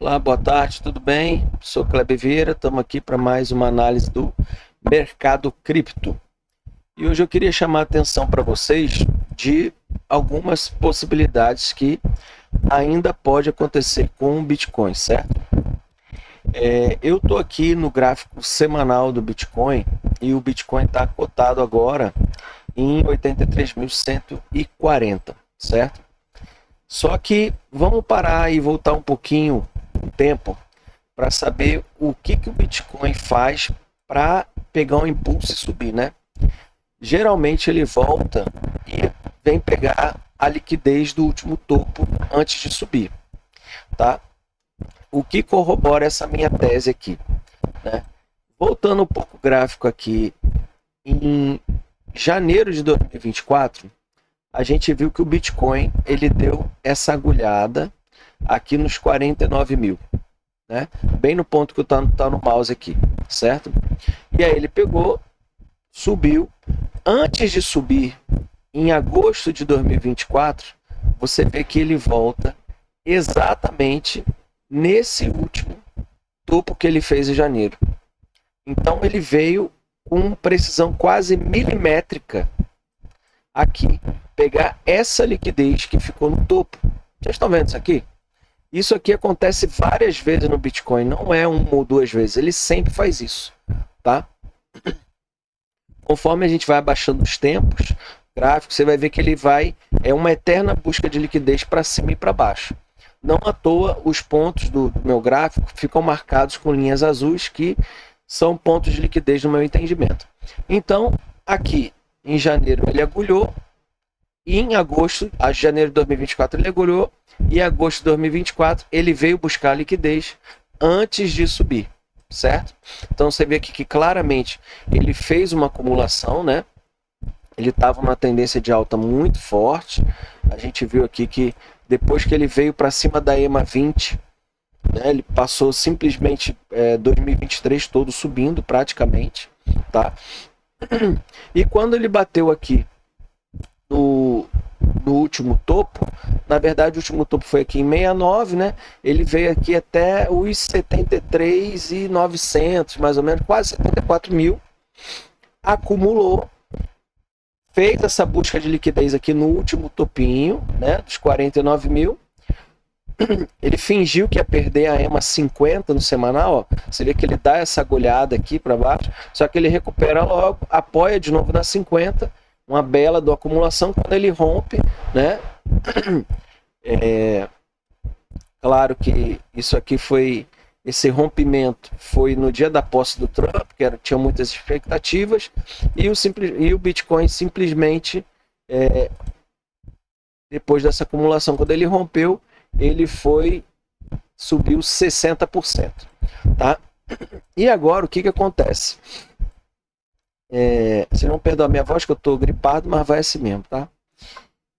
Olá, boa tarde, tudo bem? Sou Kleber Vieira, estamos aqui para mais uma análise do mercado cripto. E hoje eu queria chamar a atenção para vocês de algumas possibilidades que ainda pode acontecer com o Bitcoin, certo? Eu estou aqui no gráfico semanal do Bitcoin e o Bitcoin está cotado agora em 83.140, certo? Só que vamos parar e voltar um pouquinho o tempo para saber o que o Bitcoin faz para pegar um impulso e subir, né? Geralmente ele volta e vem pegar a liquidez do último topo antes de subir, tá? O que corrobora essa minha tese aqui, né? Voltando um pouco o gráfico aqui, em janeiro de 2024, a gente viu que o Bitcoin ele deu essa agulhada aqui nos 49 mil, né? Bem no ponto que tá no mouse aqui, certo? E aí ele pegou, subiu. Antes de subir, em agosto de 2024, você vê que ele volta exatamente nesse último topo que ele fez em janeiro. Então ele veio com precisão quase milimétrica aqui, pegar essa liquidez que ficou no topo. Vocês estão vendo isso aqui? Isso aqui acontece várias vezes no Bitcoin, não é uma ou duas vezes, ele sempre faz isso, tá? Conforme a gente vai abaixando os tempos gráficos, você vai ver que ele é uma eterna busca de liquidez para cima e para baixo. Não à toa, os pontos do meu gráfico ficam marcados com linhas azuis, que são pontos de liquidez no meu entendimento. Então, aqui em janeiro ele agulhou, e em agosto, a janeiro de 2024 ele agulhou, e em agosto de 2024 ele veio buscar a liquidez antes de subir, certo? Então você vê aqui que claramente ele fez uma acumulação, né? Ele estava numa tendência de alta muito forte. A gente viu aqui que depois que ele veio para cima da EMA 20, né, ele passou simplesmente 2023 todo subindo praticamente, tá? E quando ele bateu aqui no último topo, na verdade o último topo foi aqui em 69, né? Ele veio aqui até os 73.900, mais ou menos, quase 74 mil, acumulou, fez essa busca de liquidez aqui no último topinho, né, dos 49 mil. Ele fingiu que ia perder a EMA 50 no semanal, ó. Você vê que ele dá essa agulhada aqui para baixo, só que ele recupera logo, apoia de novo na 50, uma bela do acumulação. Quando ele rompe, né? Claro que isso aqui esse rompimento foi no dia da posse do Trump, que tinha muitas expectativas, e o Bitcoin simplesmente, depois dessa acumulação, quando ele rompeu, ele subiu 60%, tá? E agora o que acontece? Vocês vão perdoar a minha voz, que eu estou gripado, mas vai assim mesmo, tá?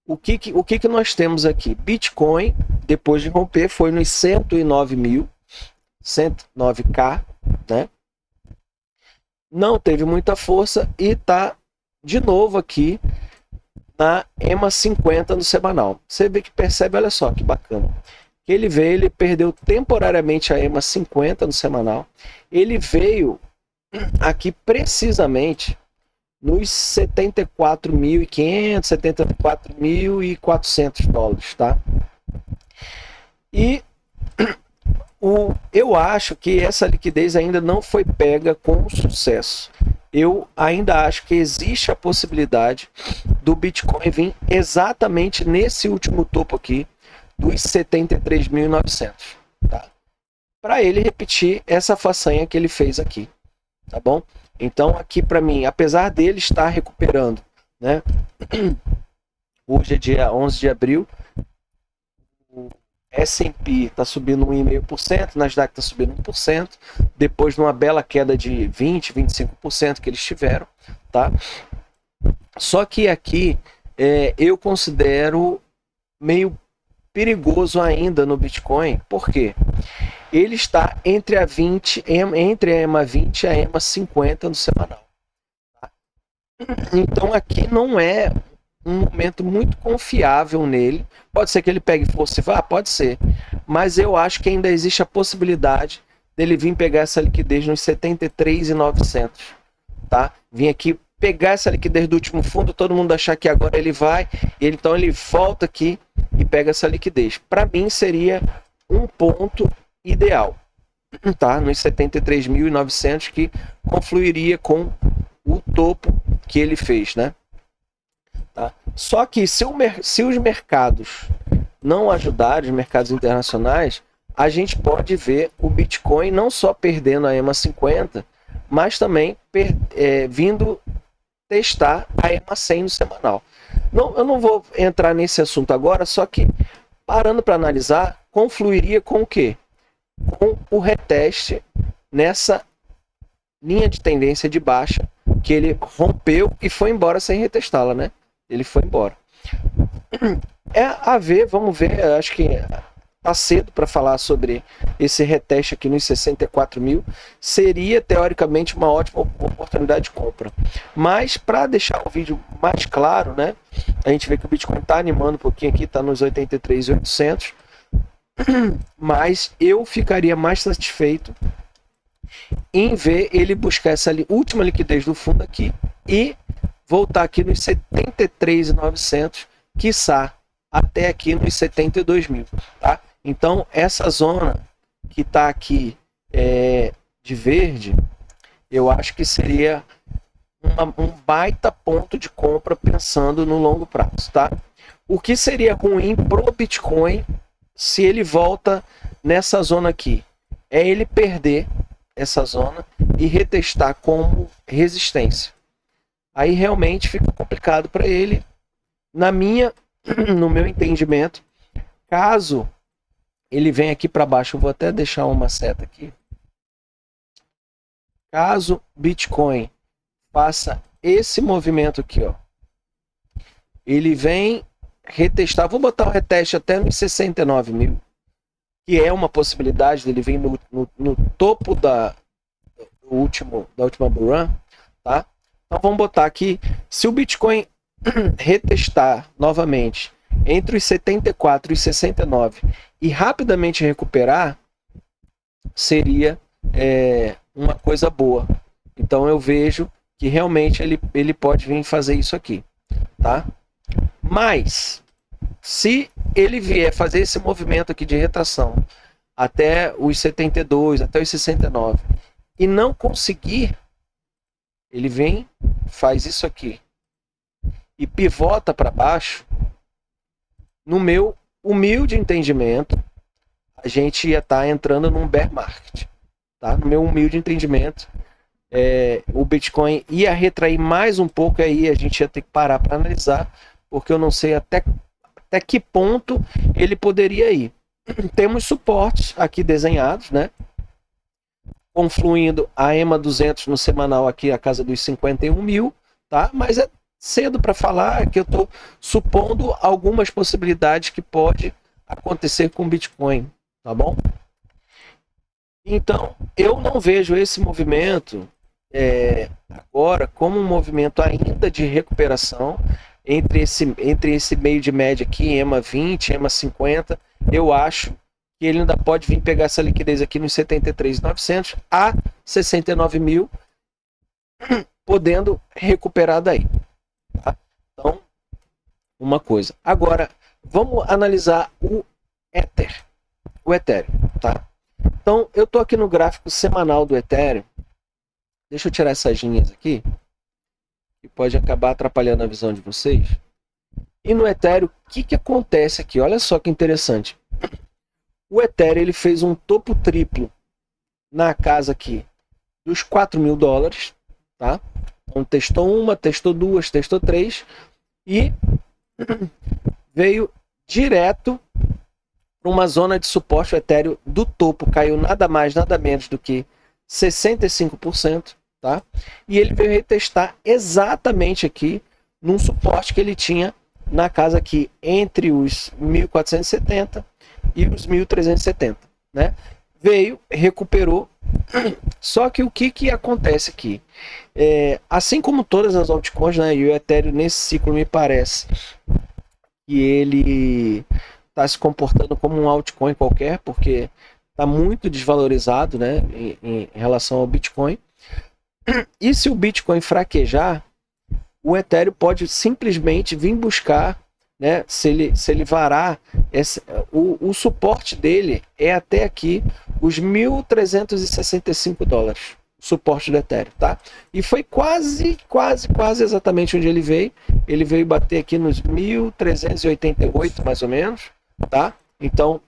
O que nós temos aqui? Bitcoin, depois de romper, foi nos 109 mil, 109k, né? Não teve muita força e tá de novo aqui na EMA 50 no semanal. Você vê que percebe, olha só que bacana. Ele perdeu temporariamente a EMA 50 no semanal. Ele veio aqui precisamente nos 74.500, 74.400 dólares, tá? E eu acho que essa liquidez ainda não foi pega com sucesso. Eu ainda acho que existe a possibilidade do Bitcoin vir exatamente nesse último topo aqui, dos 73.900, tá? Para ele repetir essa façanha que ele fez aqui, tá bom? Então aqui para mim, apesar dele estar recuperando, né? Hoje é dia 11 de abril, o S&P está subindo 1,5%, Nasdaq está subindo 1%, depois de uma bela queda de 20, 25% que eles tiveram, tá? Só que aqui eu considero meio perigoso ainda no Bitcoin, por quê? Ele está entre a EMA 20 e a EMA 50 no semanal, tá? Então aqui não é um momento muito confiável nele. Pode ser que ele pegue força e vá? Pode ser. Mas eu acho que ainda existe a possibilidade dele vir pegar essa liquidez nos 73.900, tá? Vim aqui pegar essa liquidez do último fundo, todo mundo achar que agora ele vai, então ele volta aqui e pega essa liquidez. Para mim seria um ponto ideal, tá? Nos 73.900, que confluiria com o topo que ele fez, né? Tá? Só que se os mercados não ajudarem, os mercados internacionais, a gente pode ver o Bitcoin não só perdendo a EMA 50, mas também vindo testar a EMA 100 no semanal. Não, eu não vou entrar nesse assunto agora, só que parando para analisar, confluiria com o quê? Com o reteste nessa linha de tendência de baixa que ele rompeu e foi embora sem retestá-la, né? Ele foi embora. É a ver, vamos ver, acho que tá cedo para falar sobre esse reteste aqui nos 64 mil. Seria, teoricamente, uma ótima oportunidade de compra. Mas, para deixar o vídeo mais claro, né? A gente vê que o Bitcoin está animando um pouquinho aqui, está nos 83.800. Mas eu ficaria mais satisfeito em ver ele buscar essa última liquidez do fundo aqui e voltar aqui nos 73.900, quiçá até aqui nos 72 mil, tá? Então, essa zona que está aqui de verde, eu acho que seria um baita ponto de compra pensando no longo prazo, tá? O que seria ruim pro Bitcoin se ele volta nessa zona aqui? É ele perder essa zona e retestar como resistência. Aí realmente fica complicado para ele, no meu entendimento. Caso ele venha aqui para baixo, eu vou até deixar uma seta aqui. Caso Bitcoin faça esse movimento aqui, ó, ele vem retestar, vou botar o reteste até nos 69 mil, que é uma possibilidade dele vir no topo da última bull run, tá? Então vamos botar aqui, se o Bitcoin retestar novamente entre os 74 e os 69 e rapidamente recuperar, seria uma coisa boa. Então eu vejo que realmente ele pode vir fazer isso aqui, tá? Mas se ele vier fazer esse movimento aqui de retração até os 72, até os 69 e não conseguir, ele vem, faz isso aqui e pivota para baixo, no meu humilde entendimento, a gente ia estar entrando num bear market, tá? No meu humilde entendimento, o Bitcoin ia retrair mais um pouco, aí a gente ia ter que parar para analisar, porque eu não sei até que ponto ele poderia ir. Temos suportes aqui desenhados, né? Confluindo a EMA 200 no semanal aqui, a casa dos 51 mil, tá? Mas é cedo para falar, que eu estou supondo algumas possibilidades que pode acontecer com o Bitcoin, tá bom? Então, eu não vejo esse movimento agora como um movimento ainda de recuperação entre esse meio de média aqui, EMA 20, EMA 50. Eu acho que ele ainda pode vir pegar essa liquidez aqui nos 73.900 a 69 mil, podendo recuperar daí. Tá? Então, uma coisa. Agora, vamos analisar o Ether. O Ethereum, tá? Então, eu tô aqui no gráfico semanal do Ethereum. Deixa eu tirar essas linhas aqui, que pode acabar atrapalhando a visão de vocês. E no Ethereum, o que acontece aqui? Olha só que interessante. O Ethereum ele fez um topo triplo na casa aqui dos 4 mil dólares, tá? Então, testou uma, testou duas, testou três e veio direto para uma zona de suporte. O Ethereum do topo caiu nada mais, nada menos do que 65%, tá? E ele veio retestar exatamente aqui num suporte que ele tinha na casa aqui entre os 1.470 e os 1.370, né? Veio, recuperou Só que o que acontece aqui? Assim como todas as altcoins, né, e o Ethereum nesse ciclo me parece que ele está se comportando como um altcoin qualquer, porque está muito desvalorizado, né, em relação ao Bitcoin. E se o Bitcoin fraquejar, o Ethereum pode simplesmente vir buscar, né, se ele varar, o suporte dele é até aqui os $1.365, o suporte do Ethereum, tá? E foi quase exatamente onde ele veio. Ele veio bater aqui nos 1.388, mais ou menos, tá? Então,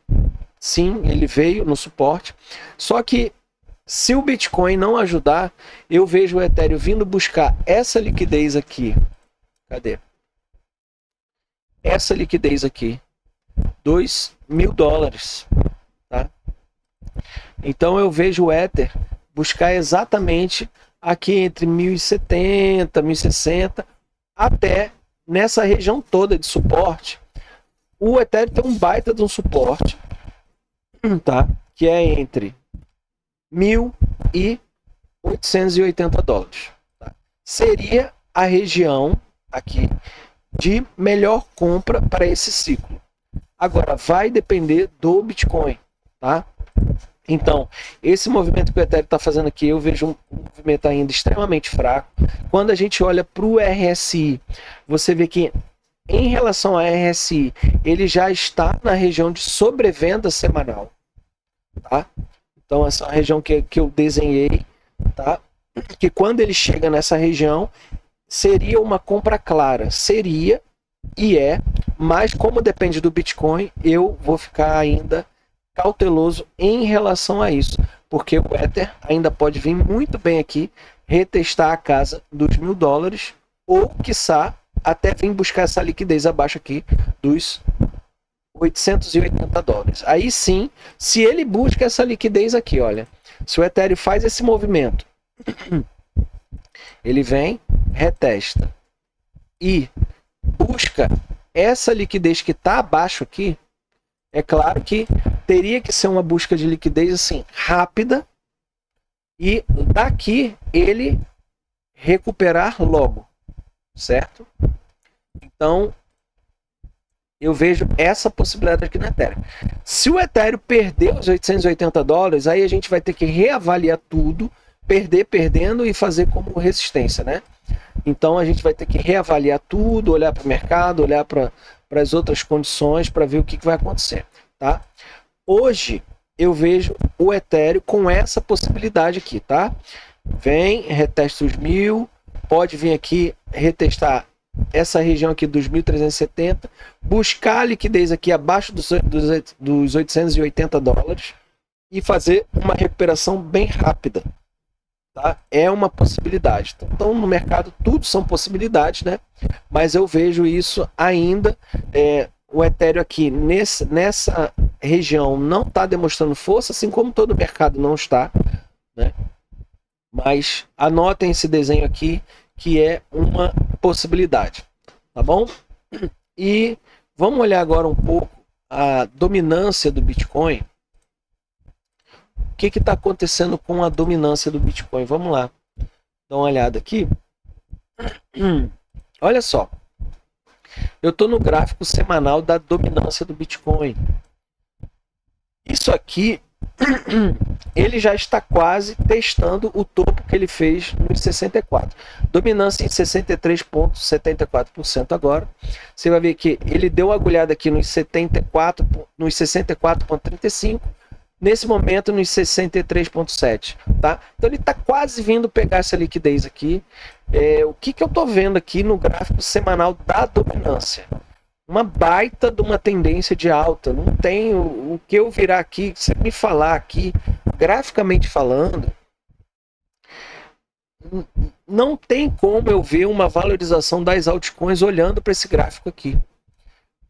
sim, ele veio no suporte. Só que se o Bitcoin não ajudar, eu vejo o Ethereum vindo buscar essa liquidez aqui. Cadê? Essa liquidez aqui. $2.000. Tá? Então eu vejo o Ether buscar exatamente aqui entre 1.070, 1.060, até nessa região toda de suporte. O Ethereum tem um baita de um suporte, tá? Que é entre $1.880. Tá? Seria a região aqui de melhor compra para esse ciclo. Agora, vai depender do Bitcoin, tá? Então, esse movimento que o Ethereum está fazendo aqui, eu vejo um movimento ainda extremamente fraco. Quando a gente olha para o RSI, você vê que em relação ao RSI, ele já está na região de sobrevenda semanal, tá? Então, essa é uma região que eu desenhei, tá? Que quando ele chega nessa região, seria uma compra clara. Seria e mas como depende do Bitcoin, eu vou ficar ainda cauteloso em relação a isso. Porque o Ether ainda pode vir muito bem aqui, retestar a casa dos $1.000, ou, quiçá, até vir buscar essa liquidez abaixo aqui dos $880. Aí sim, se ele busca essa liquidez aqui, olha, se o Ethereum faz esse movimento, ele vem, retesta e busca essa liquidez que está abaixo aqui, é claro que teria que ser uma busca de liquidez assim, rápida, e daqui ele recuperar logo, certo? Então, eu vejo essa possibilidade aqui no Ethereum. Se o Ethereum perder os $880, aí a gente vai ter que reavaliar tudo, perdendo e fazer como resistência, né? Então a gente vai ter que reavaliar tudo, olhar para o mercado, olhar para as outras condições para ver o que vai acontecer, tá? Hoje eu vejo o Ethereum com essa possibilidade aqui, tá? Vem, retesta os 1.000, pode vir aqui retestar essa região aqui dos 1.370, buscar a liquidez aqui abaixo dos $880 e fazer uma recuperação bem rápida, tá? É uma possibilidade. Então no mercado tudo são possibilidades, né? Mas eu vejo isso ainda, o Ethereum aqui nessa região não está demonstrando força, assim como todo o mercado não está, né? Mas anotem esse desenho aqui, que é uma possibilidade, tá bom? E vamos olhar agora um pouco a dominância do Bitcoin. O que está acontecendo com a dominância do Bitcoin? Vamos lá, dá uma olhada aqui. Olha só, eu estou no gráfico semanal da dominância do Bitcoin. Isso aqui, ele já está quase testando o topo que ele fez nos 64. Dominância em 63,74% agora. Você vai ver que ele deu uma agulhada aqui nos 64,35%. Nesse momento nos 63,7%, tá? Então ele está quase vindo pegar essa liquidez aqui. O que eu estou vendo aqui no gráfico semanal da dominância? Uma baita de uma tendência de alta. Não tem o que eu virar aqui, você me falar aqui, graficamente falando, não tem como eu ver uma valorização das altcoins olhando para esse gráfico aqui.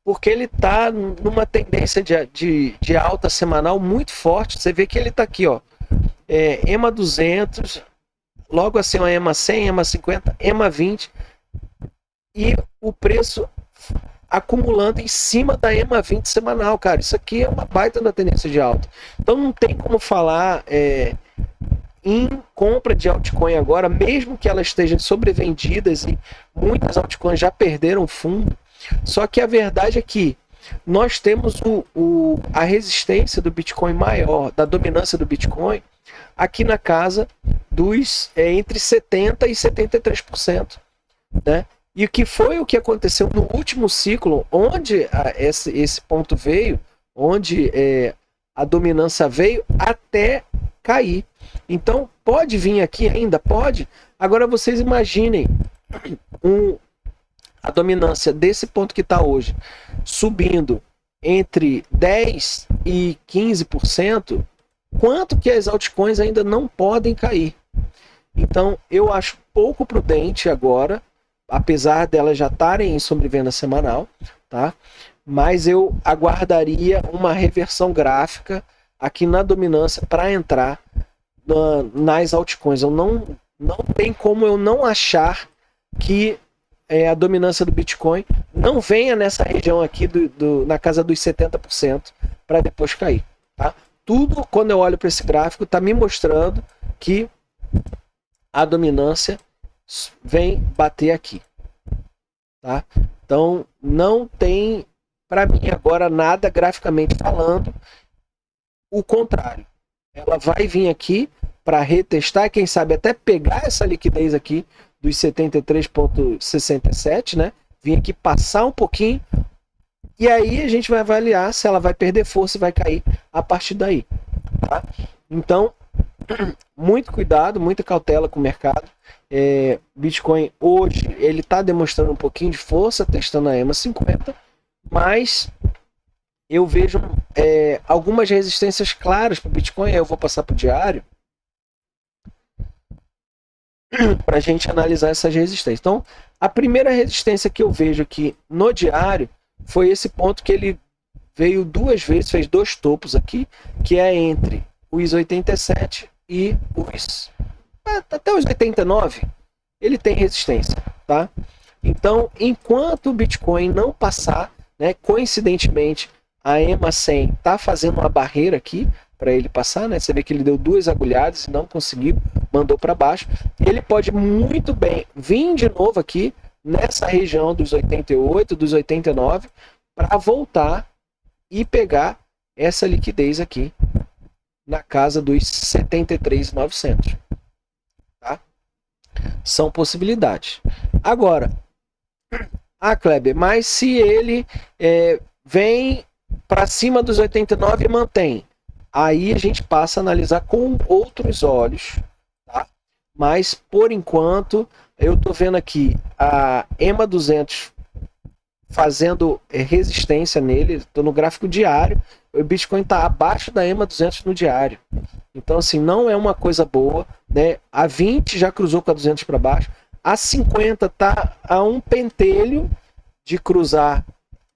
Porque ele está numa tendência de alta semanal muito forte. Você vê que ele está aqui, ó, EMA 200, logo assim uma EMA 100, EMA 50, EMA 20, e o preço acumulando em cima da EMA 20 semanal, cara. Isso aqui é uma baita da tendência de alta. Então não tem como falar em compra de altcoin agora, mesmo que elas estejam sobrevendidas e muitas altcoins já perderam fundo. Só que a verdade é que nós temos a resistência do Bitcoin maior, da dominância do Bitcoin, aqui na casa dos entre 70% e 73%. Né? E o que foi o que aconteceu no último ciclo, onde esse ponto veio, onde a dominância veio até cair. Então, pode vir aqui ainda? Pode. Agora, vocês imaginem a dominância desse ponto que está hoje subindo entre 10% e 15%, quanto que as altcoins ainda não podem cair. Então, eu acho pouco prudente agora, apesar delas já estarem em sobrevenda semanal, tá? Mas eu aguardaria uma reversão gráfica aqui na dominância para entrar nas altcoins. Eu não tem como eu não achar que a dominância do Bitcoin não venha nessa região aqui na casa dos 70% para depois cair. Tá? Tudo, quando eu olho para esse gráfico, está me mostrando que a dominância vem bater aqui. Tá? Então, não tem, para mim, agora nada graficamente falando o contrário. Ela vai vir aqui para retestar, quem sabe até pegar essa liquidez aqui dos 73,67, né? Vir aqui passar um pouquinho e aí a gente vai avaliar se ela vai perder força e vai cair a partir daí. Tá? Então, muito cuidado, muita cautela com o mercado. Bitcoin hoje ele está demonstrando um pouquinho de força, testando a EMA 50, mas eu vejo algumas resistências claras para o Bitcoin. Eu vou passar para o diário para a gente analisar essas resistências. Então, a primeira resistência que eu vejo aqui no diário foi esse ponto que ele veio duas vezes, fez dois topos aqui, que é entre os 87 e até os 89, ele tem resistência, tá? Então, enquanto o Bitcoin não passar, né, coincidentemente, a EMA 100 está fazendo uma barreira aqui para ele passar, né? Você vê que ele deu duas agulhadas e não conseguiu, mandou para baixo. Ele pode muito bem vir de novo aqui nessa região dos 88, dos 89, para voltar e pegar essa liquidez aqui na casa dos 73.900. Tá? São possibilidades. Agora, Kleber, mas se ele vem para cima dos 89 e mantém, aí a gente passa a analisar com outros olhos, tá? Mas por enquanto eu tô vendo aqui a EMA 200 fazendo resistência nele. Estou no gráfico diário, o Bitcoin está abaixo da EMA 200 no diário. Então assim, não é uma coisa boa, né? A 20 já cruzou com a 200 para baixo, a 50 tá a um pentelho de cruzar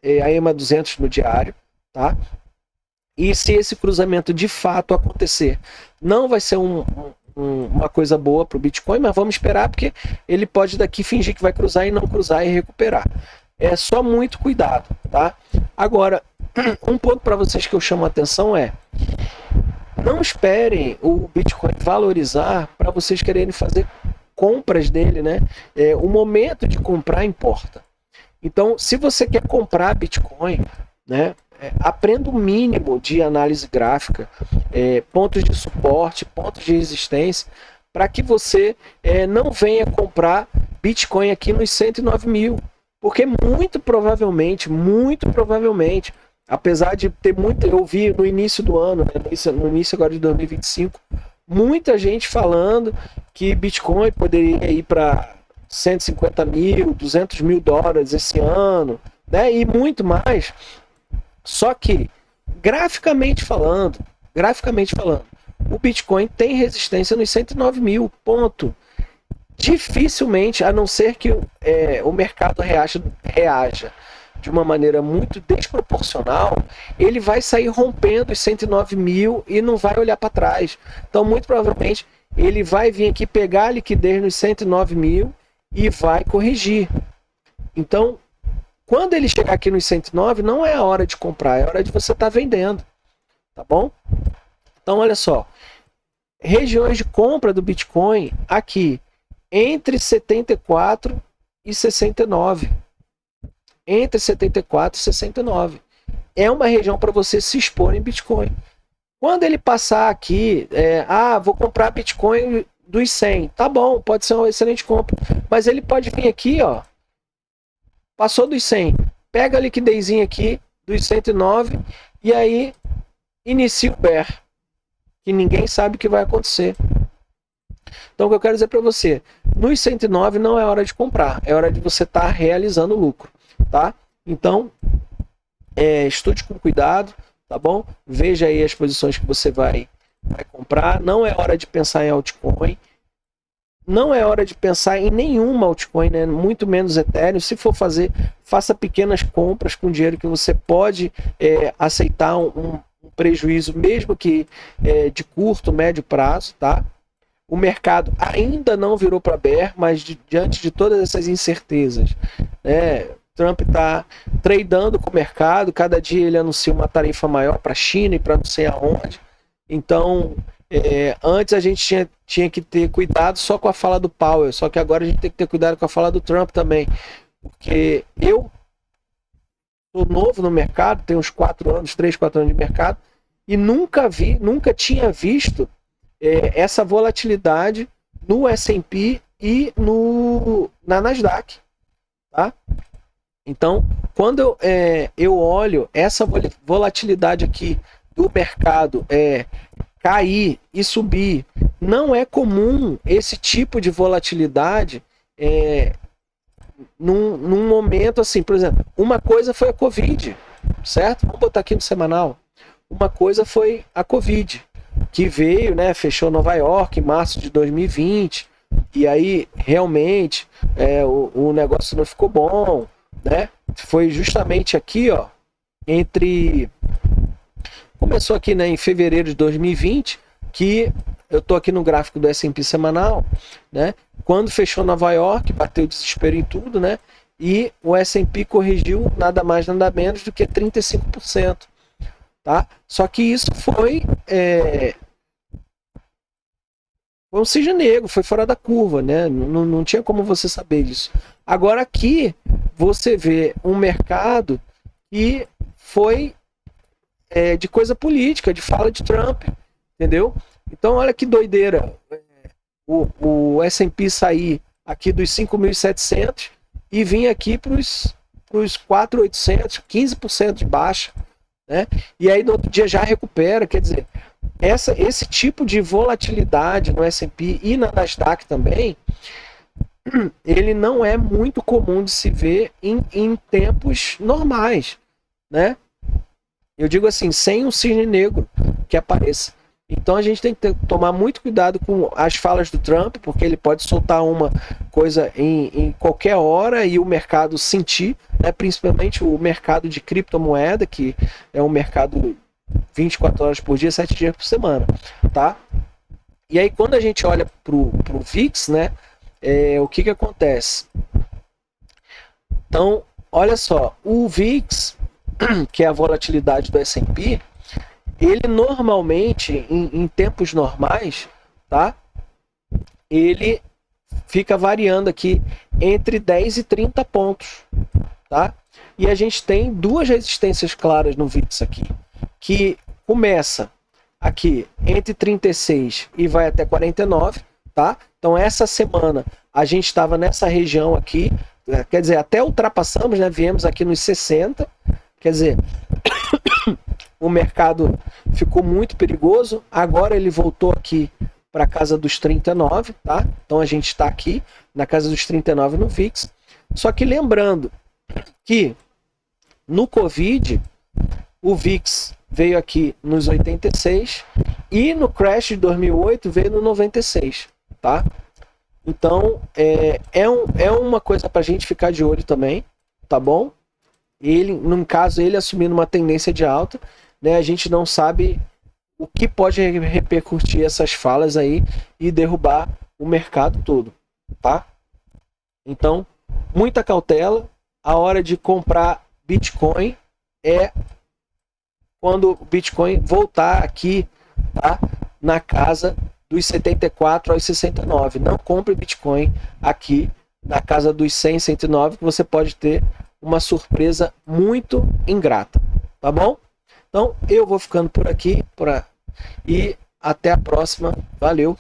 a EMA 200 no diário, tá? E se esse cruzamento de fato acontecer, não vai ser uma coisa boa para o Bitcoin, mas vamos esperar, porque ele pode daqui fingir que vai cruzar e não cruzar e recuperar. É só muito cuidado, tá? Agora, um ponto para vocês que eu chamo a atenção não esperem o Bitcoin valorizar para vocês quererem fazer compras dele, né? O momento de comprar importa. Então, se você quer comprar Bitcoin, né? Aprenda o mínimo de análise gráfica, pontos de suporte, pontos de resistência, para que você não venha comprar Bitcoin aqui nos 109 mil. Porque muito provavelmente, apesar de ter muito, eu vi no início do ano, né, no início agora de 2025, muita gente falando que Bitcoin poderia ir para 150 mil, 200 mil dólares esse ano, né, e muito mais. Só que, graficamente falando, o Bitcoin tem resistência nos 109 mil, ponto. Dificilmente, a não ser que o mercado reaja de uma maneira muito desproporcional, ele vai sair rompendo os 109 mil e não vai olhar para trás. Então, muito provavelmente, ele vai vir aqui pegar a liquidez nos 109 mil e vai corrigir. Então, quando ele chegar aqui nos 109, não é a hora de comprar, é a hora de você estar vendendo. Tá bom? Então, olha só. regiões de compra do Bitcoin aqui, entre 74 e 69. Entre 74 e 69. É uma região para você se expor em Bitcoin. Quando ele passar aqui, vou comprar Bitcoin dos 100. Tá bom, pode ser uma excelente compra. Mas ele pode vir aqui, ó. Passou dos 100. Pega a liquidezinha aqui dos 109 e aí inicia o bear. Que ninguém sabe o que vai acontecer. Então o que eu quero dizer para você, nos 109 não é hora de comprar, é hora de você estar realizando lucro, tá? Então, estude com cuidado, tá bom? Veja aí as posições que você vai comprar, não é hora de pensar em altcoin, não é hora de pensar em nenhuma altcoin, né? Muito menos Ethereum. Se for fazer, faça pequenas compras com dinheiro que você pode aceitar um prejuízo, mesmo que de curto, médio prazo, tá? O mercado ainda não virou para bear, mas diante de todas essas incertezas, né? Trump está tradando com o mercado, cada dia ele anuncia uma tarifa maior para a China e para não sei aonde. Então, antes a gente tinha que ter cuidado só com a fala do Powell, só que agora a gente tem que ter cuidado com a fala do Trump também, porque eu sou novo no mercado, tenho uns 3, 4 anos de mercado, e nunca tinha visto essa volatilidade no S&P e na Nasdaq, tá? Então, quando eu olho essa volatilidade aqui do mercado cair e subir, não é comum esse tipo de volatilidade num momento assim, por exemplo, uma coisa foi a Covid, certo? Vamos botar aqui no semanal. Uma coisa foi a Covid, que veio, né, fechou Nova York em março de 2020, e aí realmente o negócio não ficou bom, né? Foi justamente aqui, ó, começou aqui, né, em fevereiro de 2020, que eu tô aqui no gráfico do S&P semanal, né? Quando fechou Nova York, bateu desespero em tudo, né? E o S&P corrigiu nada mais, nada menos do que 35%, tá? Só que isso foi um cisne negro, foi fora da curva, né? Não tinha como você saber disso. Agora aqui você vê um mercado que foi de coisa política, de fala de Trump, entendeu? Então olha que doideira, o S&P sair aqui dos 5.700 e vir aqui para os 4.800, 15% de baixa, né? E aí no outro dia já recupera, quer dizer, esse tipo de volatilidade no S&P e na Nasdaq também, ele não é muito comum de se ver em tempos normais, né? Eu digo assim, sem um cisne negro que apareça. Então a gente tem que tomar muito cuidado com as falas do Trump, porque ele pode soltar uma coisa em qualquer hora e o mercado sentir, né? Principalmente o mercado de criptomoeda, que é um mercado 24 horas por dia, 7 dias por semana, tá? E aí quando a gente olha pro VIX, né, o que acontece? Então, olha só, o VIX, que é a volatilidade do S&P, ele normalmente, em tempos normais, tá? Ele fica variando aqui entre 10 e 30 pontos, tá? E a gente tem duas resistências claras no VIX aqui, que começa aqui entre 36 e vai até 49, tá? Então essa semana a gente estava nessa região aqui, quer dizer, até ultrapassamos, né? Viemos aqui nos 60, quer dizer, o mercado ficou muito perigoso, agora ele voltou aqui para a casa dos 39, tá? Então a gente está aqui na casa dos 39 no VIX, só que lembrando que no Covid, o VIX veio aqui nos 86 e no crash de 2008 veio no 96, tá? Então, é uma coisa para a gente ficar de olho também, tá bom? Ele, no caso, ele assumindo uma tendência de alta, né? A gente não sabe o que pode repercutir essas falas aí e derrubar o mercado todo, tá? Então, muita cautela. A hora de comprar Bitcoin é quando o Bitcoin voltar aqui, tá? Na casa dos 74 aos 69. Não compre Bitcoin aqui na casa dos 100, 109, que você pode ter uma surpresa muito ingrata, tá bom? Então, eu vou ficando por aqui e até a próxima. Valeu!